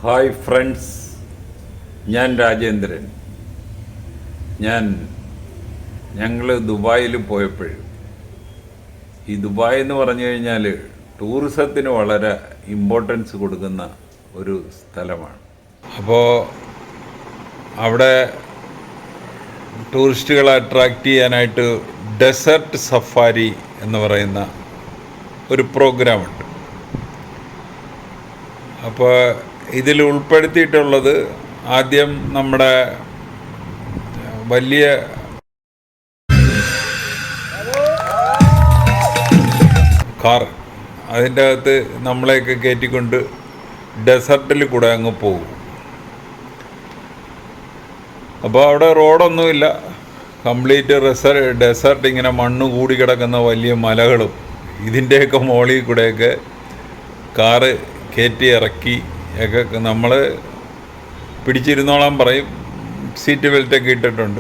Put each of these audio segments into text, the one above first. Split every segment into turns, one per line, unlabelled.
Hi friends, ഞാൻ രാജേന്ദ്രൻ. ഞങ്ങൾ ദുബായിൽ പോയപ്പോൾ, ഈ ദുബായ് എന്ന് പറഞ്ഞു കഴിഞ്ഞാൽ ടൂറിസത്തിന് വളരെ ഇമ്പോർട്ടൻസ് കൊടുക്കുന്ന ഒരു സ്ഥലമാണ്. അപ്പോൾ അവിടെ ടൂറിസ്റ്റുകളെ അട്രാക്റ്റ് ചെയ്യാനായിട്ട് ഡെസേർട്ട് സഫാരി എന്ന് പറയുന്ന ഒരു പ്രോഗ്രാമുണ്ട്. അപ്പോൾ ഇതിൽ ഉൾപ്പെടുത്തിയിട്ടുള്ളത് ആദ്യം നമ്മുടെ വലിയ കാർ, അതിൻ്റെ അകത്ത് നമ്മളെയൊക്കെ കയറ്റിക്കൊണ്ട് ഡെസർട്ടിൽ കൂടെ അങ്ങ് പോകും. അപ്പോൾ അവിടെ റോഡൊന്നുമില്ല, കംപ്ലീറ്റ് ഡെസേർട്ട്, ഇങ്ങനെ മണ്ണ് കൂടി കിടക്കുന്ന വലിയ മലകളും ഇതിൻ്റെയൊക്കെ മുകളിൽ കൂടെയൊക്കെ കാറ് കയറ്റി ഇറക്കി ഒക്കെ നമ്മൾ പിടിച്ചിരുന്നോളാൻ പറയും. സീറ്റ് ബെൽറ്റൊക്കെ ഇട്ടിട്ടുണ്ട്.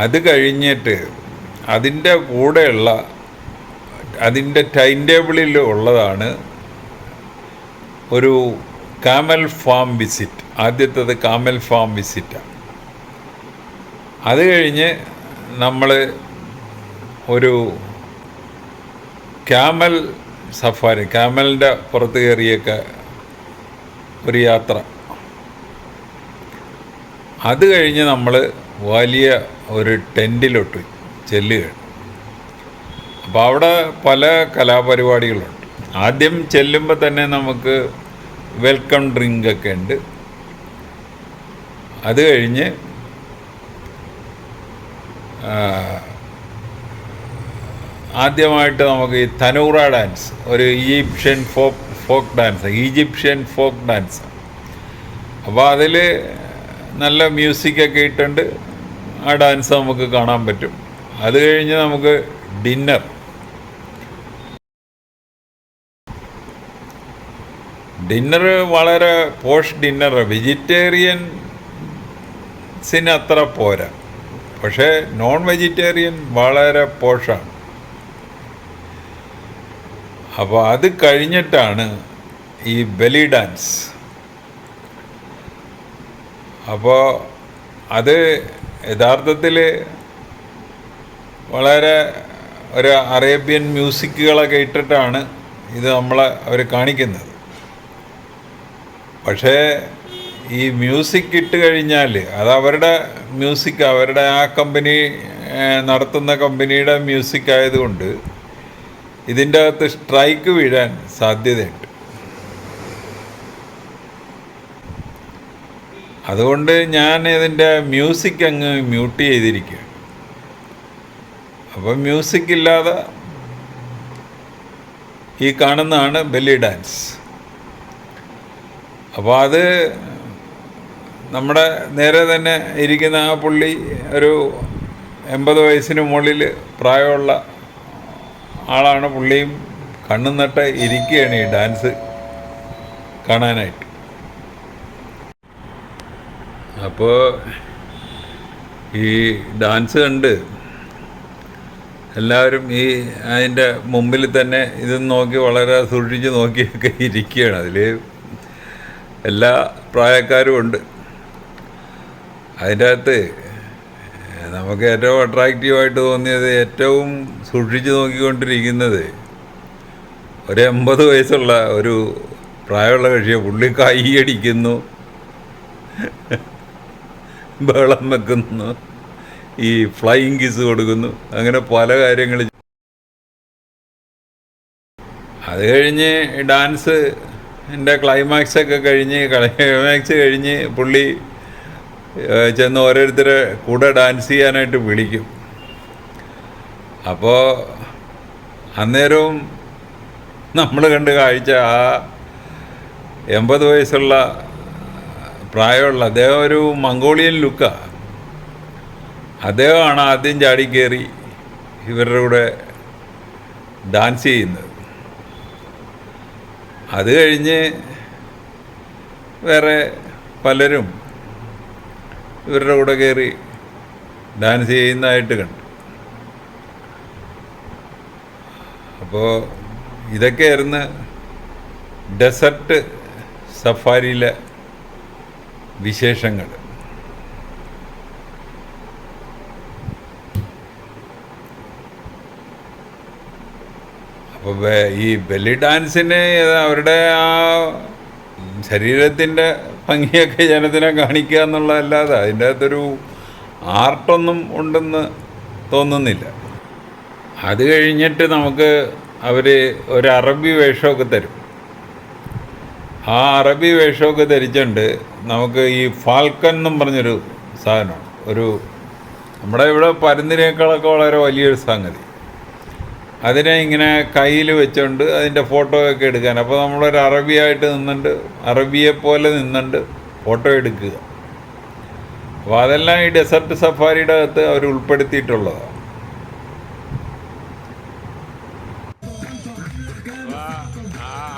അത് കഴിഞ്ഞിട്ട് അതിൻ്റെ കൂടെയുള്ള അതിൻ്റെ ടൈം ടേബിളിൽ ഉള്ളതാണ് ഒരു കാമൽ ഫാം വിസിറ്റ്. ആദ്യത്തേത് കാമൽ ഫാം വിസിറ്റാണ്. അത് കഴിഞ്ഞ് നമ്മൾ ഒരു ക്യാമൽ സഫാരി, ക്യാമലിൻ്റെ പുറത്ത് കയറിയൊക്കെ ഒരു യാത്ര. അത് കഴിഞ്ഞ് നമ്മൾ വലിയ ഒരു ടെൻറ്റിലോട്ട് ചെല്ലുകയാണ്. അപ്പോൾ അവിടെ പല കലാപരിപാടികളുണ്ട്. ആദ്യം ചെല്ലുമ്പോൾ തന്നെ നമുക്ക് വെൽക്കം ഡ്രിങ്കൊക്കെ ഉണ്ട്. അത് കഴിഞ്ഞ് ആദ്യമായിട്ട് നമുക്ക് ഈ തനൂറ ഡാൻസ്, ഒരു ഈജിപ്ഷ്യൻ ഫോക്ക് ഡാൻസ്. അപ്പോൾ അതിൽ നല്ല മ്യൂസിക്കൊക്കെ ഇട്ടുണ്ട്. ആ ഡാൻസ് നമുക്ക് കാണാൻ പറ്റും. അത് കഴിഞ്ഞ് നമുക്ക് ഡിന്നർ വളരെ പോഷ് ഡിന്നർ. വെജിറ്റേറിയൻസിന് അത്ര പോരാ, പക്ഷേ നോൺ വെജിറ്റേറിയൻ വളരെ പോഷാണ്. അപ്പോൾ അത് കഴിഞ്ഞിട്ടാണ് ഈ ബെലി ഡാൻസ്. അപ്പോൾ അത് യഥാർത്ഥത്തിൽ വളരെ ഒരു അറേബ്യൻ മ്യൂസിക്കുകളൊക്കെ ഇട്ടിട്ടാണ് ഇത് അവർ കാണിക്കുന്നത്. പക്ഷേ ഈ മ്യൂസിക് ഇട്ട് കഴിഞ്ഞാൽ അത് അവരുടെ മ്യൂസിക്, അവരുടെ ആ കമ്പനി നടത്തുന്ന കമ്പനിയുടെ മ്യൂസിക് ആയതുകൊണ്ട് ഇതിൻ്റെ അകത്ത് സ്ട്രൈക്ക് വീഴാൻ സാധ്യതയുണ്ട്. അതുകൊണ്ട് ഞാൻ ഇതിൻ്റെ മ്യൂസിക് അങ്ങ് മ്യൂട്ട് ചെയ്തിരിക്കുക. അപ്പം മ്യൂസിക് ഇല്ലാതെ ഈ കാണുന്നതാണ് ബെല്ലി ഡാൻസ്. അപ്പോൾ അത് നമ്മുടെ നേരെ തന്നെ ഇരിക്കുന്ന ആ പുള്ളി ഒരു 80 വയസ്സിന് മുകളിൽ പ്രായമുള്ള ആളാണ്. പുള്ളിയും കണ്ണും നട്ട് ഇരിക്കുകയാണ് ഈ ഡാൻസ് കാണാനായിട്ട്. അപ്പോൾ ഈ ഡാൻസ് കണ്ട് എല്ലാവരും ഈ അതിൻ്റെ മുമ്പിൽ തന്നെ ഇത് നോക്കി വളരെ സൂക്ഷിച്ച് നോക്കിയൊക്കെ ഇരിക്കുകയാണ്. അതിൽ എല്ലാ പ്രായക്കാരും ഉണ്ട്. അതിൻ്റെ അകത്ത് നമുക്ക് ഏറ്റവും അട്രാക്റ്റീവായിട്ട് തോന്നിയത്, ഏറ്റവും സൂക്ഷിച്ച് നോക്കിക്കൊണ്ടിരിക്കുന്നത് ഒരു 80 വയസ്സുള്ള ഒരു പ്രായമുള്ള കക്ഷിയെ. പുള്ളി കൈയടിക്കുന്നു, ബഹളം വെക്കുന്നു, ഈ ഫ്ലൈയിങ് കിസ് കൊടുക്കുന്നു, അങ്ങനെ പല കാര്യങ്ങൾ. അത് കഴിഞ്ഞ് ഡാൻസ് ക്ലൈമാക്സ് കഴിഞ്ഞ് പുള്ളി ചെന്ന് ഓരോരുത്തരെ കൂടെ ഡാൻസ് ചെയ്യാനായിട്ട് വിളിക്കും. അപ്പോൾ അന്നേരവും നമ്മൾ കണ്ട് കാഴ്ച, ആ 80 വയസ്സുള്ള പ്രായമുള്ള അദ്ദേഹം ഒരു മംഗോളിയൻ ലുക്കാണ്. അദ്ദേഹമാണ് ആദ്യം ചാടിക്കയറി ഇവരുടെ കൂടെ ഡാൻസ് ചെയ്യുന്നത്. അത് കഴിഞ്ഞ് വേറെ പലരും ഇവരുടെ കൂടെ കയറി ഡാൻസ് ചെയ്യുന്നതായിട്ട് കണ്ടു. അപ്പോൾ ഇതൊക്കെയായിരുന്നു ഡെസർട്ട് സഫാരിയിലെ വിശേഷങ്ങൾ. അപ്പോൾ ഈ ബെല്ലി ഡാൻസിന് അവരുടെ ആ ശരീരത്തിൻ്റെ ഭംഗിയൊക്കെ ജനത്തിനെ കാണിക്കുക എന്നുള്ളതല്ലാതെ അതിൻ്റെ അകത്തൊരു ആർട്ടൊന്നും ഉണ്ടെന്ന് തോന്നുന്നില്ല. അത് കഴിഞ്ഞിട്ട് നമുക്ക് അവർ ഒരു അറബി വേഷമൊക്കെ തരും. ആ അറബി വേഷമൊക്കെ ധരിച്ചുകൊണ്ട് നമുക്ക് ഈ ഫാൽക്കൺ എന്നും പറഞ്ഞൊരു സാധനമാണ്, നമ്മുടെ ഇവിടെ പരുന്തിനേക്കാളൊക്കെ വളരെ വലിയൊരു സംഗതി. അതിനെ ഇങ്ങനെ കയ്യിൽ വെച്ചുകൊണ്ട് അതിൻ്റെ ഫോട്ടോ ഒക്കെ എടുക്കാൻ. അപ്പോൾ നമ്മളൊരു അറബിയായിട്ട് നിന്നുണ്ട്, അറബിയെ പോലെ നിന്നുണ്ട് ഫോട്ടോ എടുക്കുക. അപ്പോൾ അതെല്ലാം ഈ ഡെസർട്ട് സഫാരിയുടെ അകത്ത് അവർ ഉൾപ്പെടുത്തിയിട്ടുള്ളതാണ്.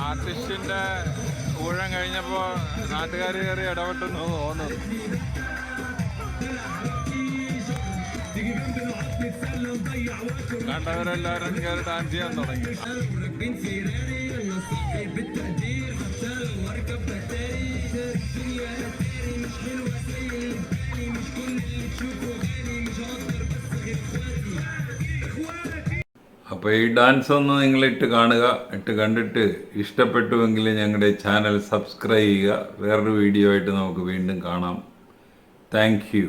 ആർട്ടിസ്റ്റിൻ്റെ ഊഴം കഴിഞ്ഞപ്പോൾ നാട്ടുകാർ കയറി ഇടപെട്ടെന്ന് തോന്നുന്നു. കണ്ടവരെല്ലാവരും കയറി ഡാൻസ് ചെയ്യാൻ തുടങ്ങി. അപ്പോൾ ഈ ഡാൻസ് ഒന്ന് നിങ്ങളിട്ട് കാണുക. ഇട്ട് കണ്ടിട്ട് ഇഷ്ടപ്പെട്ടുവെങ്കിൽ ഞങ്ങളുടെ ചാനൽ സബ്സ്ക്രൈബ് ചെയ്യുക. വേറൊരു വീഡിയോ ആയിട്ട് നമുക്ക് വീണ്ടും കാണാം. Thank you.